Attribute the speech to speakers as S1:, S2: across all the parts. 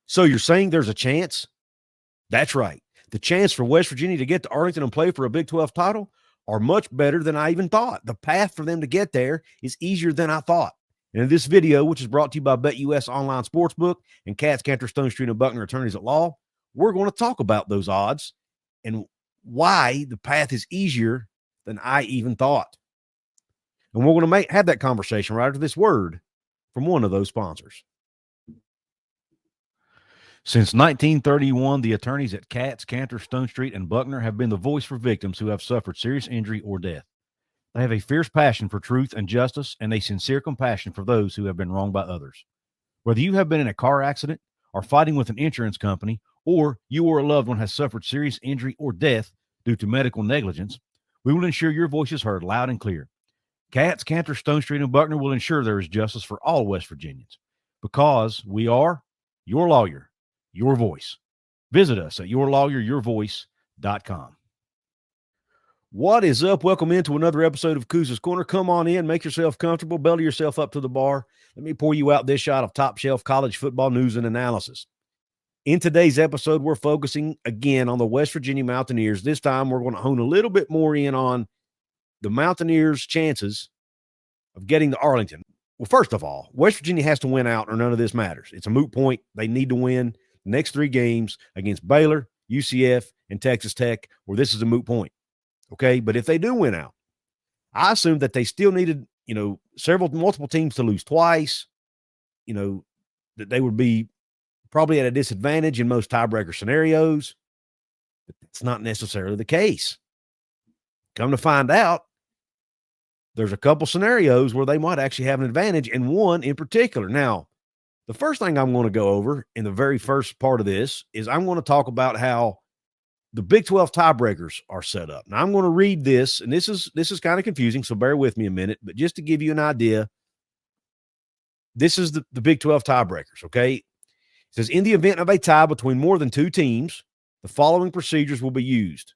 S1: So you're saying there's a chance? That's right. The chance for West Virginia to get to Arlington and play for a Big 12 title are much better than I even thought. The path for them to get there is easier than I thought. And in this video, which is brought to you by BetUS Online Sportsbook and Katz, Cantor, Stone Street, and Buckner Attorneys at Law, we're going to talk about those odds and why the path is easier than I even thought. And we're going to have that conversation right after this word from one of those sponsors. Since 1931, the attorneys at Katz, Cantor, Stone Street, and Buckner have been the voice for victims who have suffered serious injury or death. They have a fierce passion for truth and justice and a sincere compassion for those who have been wronged by others. Whether you have been in a car accident or fighting with an insurance company, or you or a loved one has suffered serious injury or death due to medical negligence, we will ensure your voice is heard loud and clear. Katz, Cantor, Stone Street, and Buckner will ensure there is justice for all West Virginians because we are your lawyer, your voice. Visit us at yourlawyeryourvoice.com. What is up? Welcome into another episode of Couz's Corner. Come on in, make yourself comfortable, belly yourself up to the bar. Let me pour you out this shot of top shelf college football news and analysis. In today's episode, we're focusing again on the West Virginia Mountaineers. This time, we're going to hone a little bit more in on the Mountaineers' chances of getting to Arlington. Well, first of all, West Virginia has to win out or none of this matters. It's a moot point. They need to win the next three games against Baylor, UCF, and Texas Tech, where this is a moot point. Okay, but if they do win out, I assume that they still needed, multiple teams to lose twice, that they would be probably at a disadvantage in most tiebreaker scenarios, but that's not necessarily the case. Come to find out, there's a couple scenarios where they might actually have an advantage, and one in particular. Now, the first thing I'm going to go over in the very first part of this is I'm going to talk about how the Big 12 tiebreakers are set up. Now, I'm going to read this, and this is kind of confusing, so bear with me a minute, but just to give you an idea, this is the Big 12 tiebreakers, okay? It says, in the event of a tie between more than two teams, the following procedures will be used.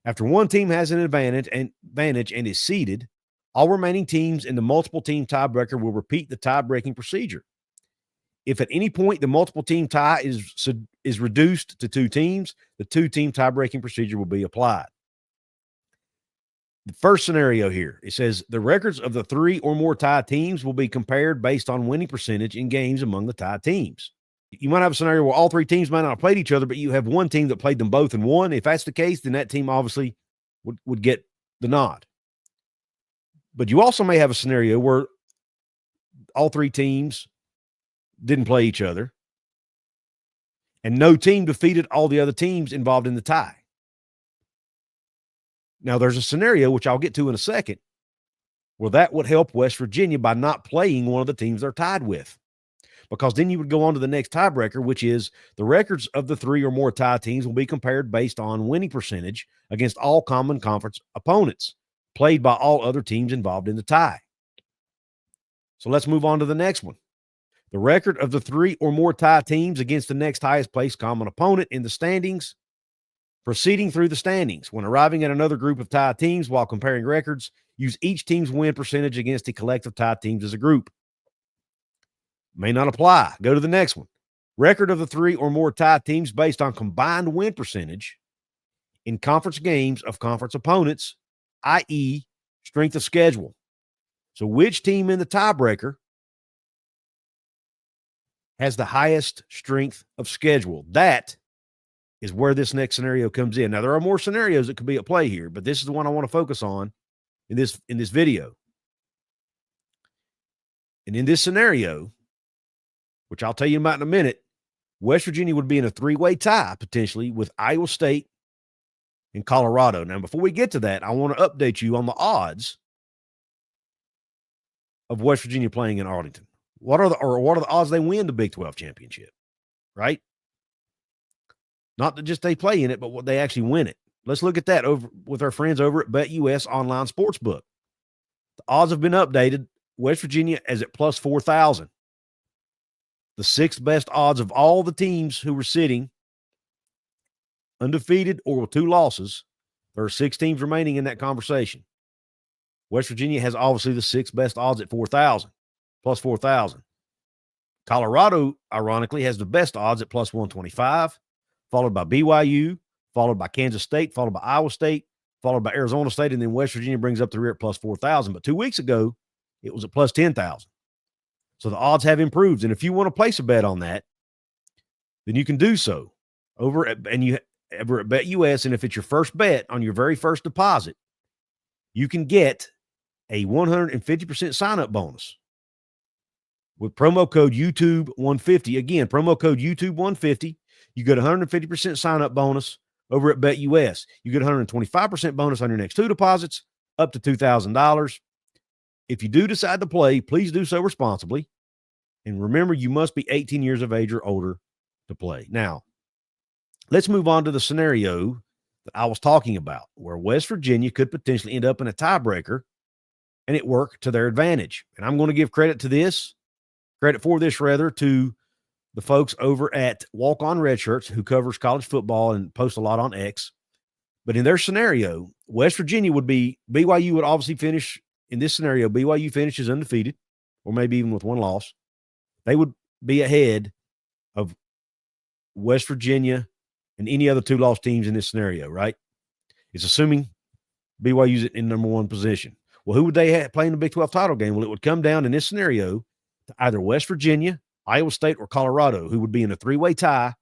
S1: After one team has an advantage and is seeded, all remaining teams in the multiple team tiebreaker will repeat the tie-breaking procedure. If at any point the multiple team tie is reduced to two teams, the two-team tie-breaking procedure will be applied. The first scenario here, it says the records of the three or more tie teams will be compared based on winning percentage in games among the tie teams. You might have a scenario where all three teams might not have played each other, but you have one team that played them both and won. If that's the case, then that team obviously would get the nod. But you also may have a scenario where all three teams didn't play each other, and no team defeated all the other teams involved in the tie. Now, there's a scenario, which I'll get to in a second, where that would help West Virginia by not playing one of the teams they're tied with, because then you would go on to the next tiebreaker, which is the records of the three or more tie teams will be compared based on winning percentage against all common conference opponents played by all other teams involved in the tie. So let's move on to the next one. The record of the three or more tie teams against the next highest placed common opponent in the standings, proceeding through the standings. When arriving at another group of tie teams while comparing records, use each team's win percentage against the collective tie teams as a group. May not apply. Go to the next one. Record of the three or more tie teams based on combined win percentage in conference games of conference opponents, i.e., strength of schedule. So which team in the tiebreaker has the highest strength of schedule? That is where this next scenario comes in. Now, there are more scenarios that could be at play here, but this is the one I want to focus on in this video. And in this scenario, which I'll tell you about in a minute, West Virginia would be in a three-way tie, potentially, with Iowa State and Colorado. Now, before we get to that, I want to update you on the odds of West Virginia playing in Arlington. What are the odds they win the Big 12 championship, right? Not that just they play in it, but what they actually win it. Let's look at that over with our friends over at BetUS Online Sportsbook. The odds have been updated. West Virginia is at plus 4,000. The sixth best odds of all the teams who were sitting undefeated or with two losses. There are six teams remaining in that conversation. West Virginia has obviously the sixth best odds at 4,000, plus 4,000. Colorado, ironically, has the best odds at plus 125, followed by BYU, followed by Kansas State, followed by Iowa State, followed by Arizona State, and then West Virginia brings up the rear at plus 4,000. But 2 weeks ago, it was at plus 10,000. So the odds have improved. And if you want to place a bet on that, then you can do so over at BetUS. And if it's your first bet on your very first deposit, you can get a 150% sign-up bonus with promo code YouTube150. Again, promo code YouTube150. You get 150% sign-up bonus over at BetUS. You get 125% bonus on your next 2 deposits, up to $2,000. If you do decide to play, please do so responsibly. And remember, you must be 18 years of age or older to play. Now, let's move on to the scenario that I was talking about, where West Virginia could potentially end up in a tiebreaker and it worked to their advantage. And I'm going to give credit for this to the folks over at Walk On Red Shirts, who covers college football and posts a lot on X. But in their scenario, West Virginia BYU would obviously finish in this scenario. BYU finishes undefeated, or maybe even with 1 loss. They would be ahead of West Virginia and any other 2-loss teams in this scenario, right? It's assuming BYU's in number 1 position. Well, who would they play in the Big 12 title game? Well, it would come down in this scenario to either West Virginia, Iowa State, or Colorado, who would be in a 3-way tie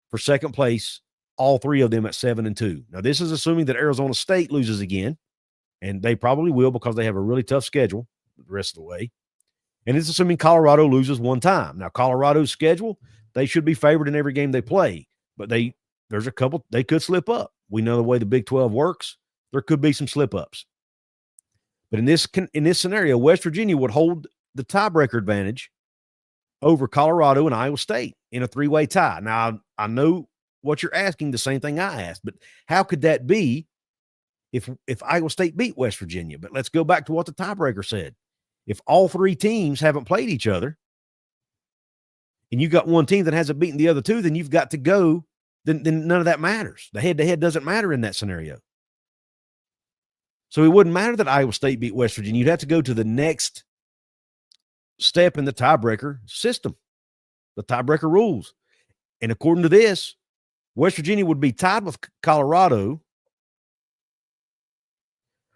S1: for second place, all 3 of them at 7-2. Now, this is assuming that Arizona State loses again, and they probably will because they have a really tough schedule the rest of the way. And it's assuming Colorado loses 1 time. Now, Colorado's schedule, they should be favored in every game they play, but there's a couple, they could slip up. We know the way the Big 12 works. There could be some slip-ups. But in this scenario, West Virginia would hold the tiebreaker advantage over Colorado and Iowa State in a 3-way tie. Now, I know what you're asking, the same thing I asked, but how could that be if Iowa State beat West Virginia? But let's go back to what the tiebreaker said. If all 3 teams haven't played each other and you got one team that hasn't beaten the other 2, then you've got to go. Then none of that matters. The head-to-head doesn't matter in that scenario. So it wouldn't matter that Iowa State beat West Virginia. You'd have to go to the next step in the tiebreaker system, the tiebreaker rules. And according to this, West Virginia would be tied with Colorado,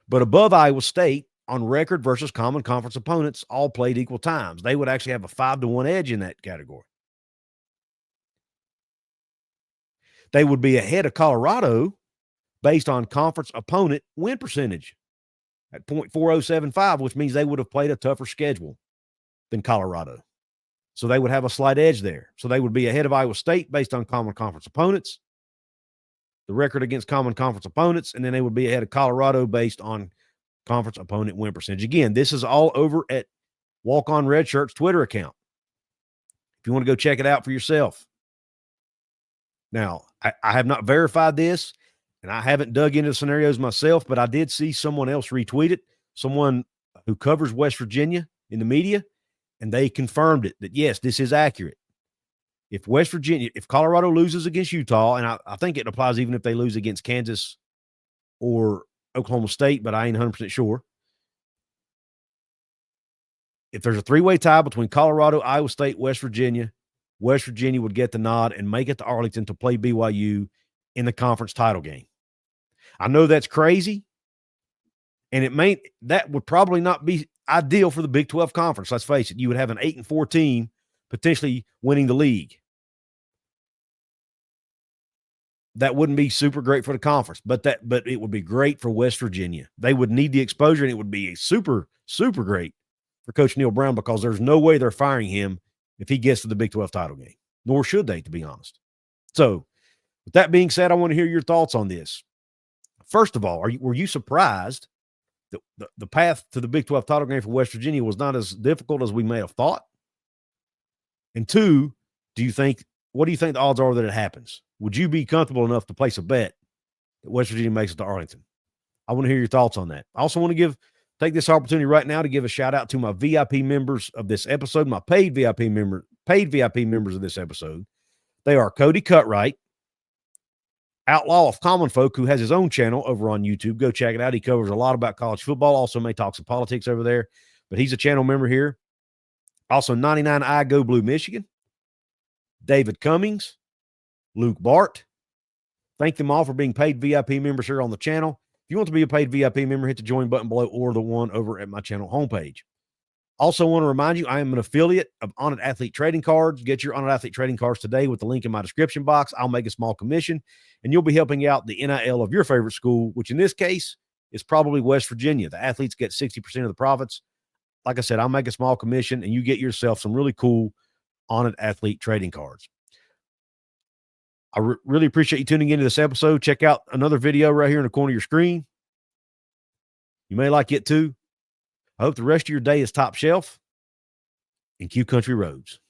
S1: but above Iowa State on record versus common conference opponents, all played equal times. They would actually have a 5-1 edge in that category. They would be ahead of Colorado based on conference opponent win percentage at .4075, which means they would have played a tougher schedule than Colorado. So they would have a slight edge there. So they would be ahead of Iowa State based on common conference opponents, the record against common conference opponents, and then they would be ahead of Colorado based on conference opponent win percentage. Again, this is all over at Walk On Red Shirt's Twitter account, if you want to go check it out for yourself. Now, I have not verified this, and I haven't dug into the scenarios myself, but I did see someone else retweet it, someone who covers West Virginia in the media, and they confirmed it, that, yes, this is accurate. If Colorado loses against Utah, and I think it applies even if they lose against Kansas or Oklahoma State, but I ain't 100% sure. If there's a 3-way tie between Colorado, Iowa State, West Virginia would get the nod and make it to Arlington to play BYU in the conference title game. I know that's crazy, and that would probably not be ideal for the Big 12 conference. Let's face it, you would have an 8-4 team potentially winning the league. That wouldn't be super great for the conference, but it would be great for West Virginia. They would need the exposure, and it would be super, super great for Coach Neil Brown, because there's no way they're firing him if he gets to the Big 12 title game, nor should they, to be honest. So, with that being said, I want to hear your thoughts on this. First of all, were you surprised that the path to the Big 12 title game for West Virginia was not as difficult as we may have thought? And 2, what do you think the odds are that it happens? Would you be comfortable enough to place a bet that West Virginia makes it to Arlington? I want to hear your thoughts on that. I also want to take this opportunity right now to give a shout out to my VIP members of this episode, my paid VIP members of this episode. They are Cody Cutright, Outlaw of Common Folk, who has his own channel over on YouTube. Go check it out. He covers a lot about college football. Also may talk some politics over there, but he's a channel member here.
S2: Also, 99 I Go Blue Michigan, David Cummings, Luke Bart. Thank them all for being paid VIP members here on the channel. If you want to be a paid VIP member, hit the join button below or the one over at my channel homepage. Also want to remind you, I am an affiliate of ONIT Athlete Trading Cards. Get your ONIT Athlete Trading Cards today with the link in my description box. I'll make a small commission, and you'll be helping out the NIL of your favorite school, which in this case is probably West Virginia. The athletes get 60% of the profits. Like I said, I'll make a small commission, and you get yourself some really cool ONIT Athlete Trading Cards. I really appreciate you tuning into this episode. Check out another video right here in the corner of your screen. You may like it too. I hope the rest of your day is top shelf and Q Country Roads.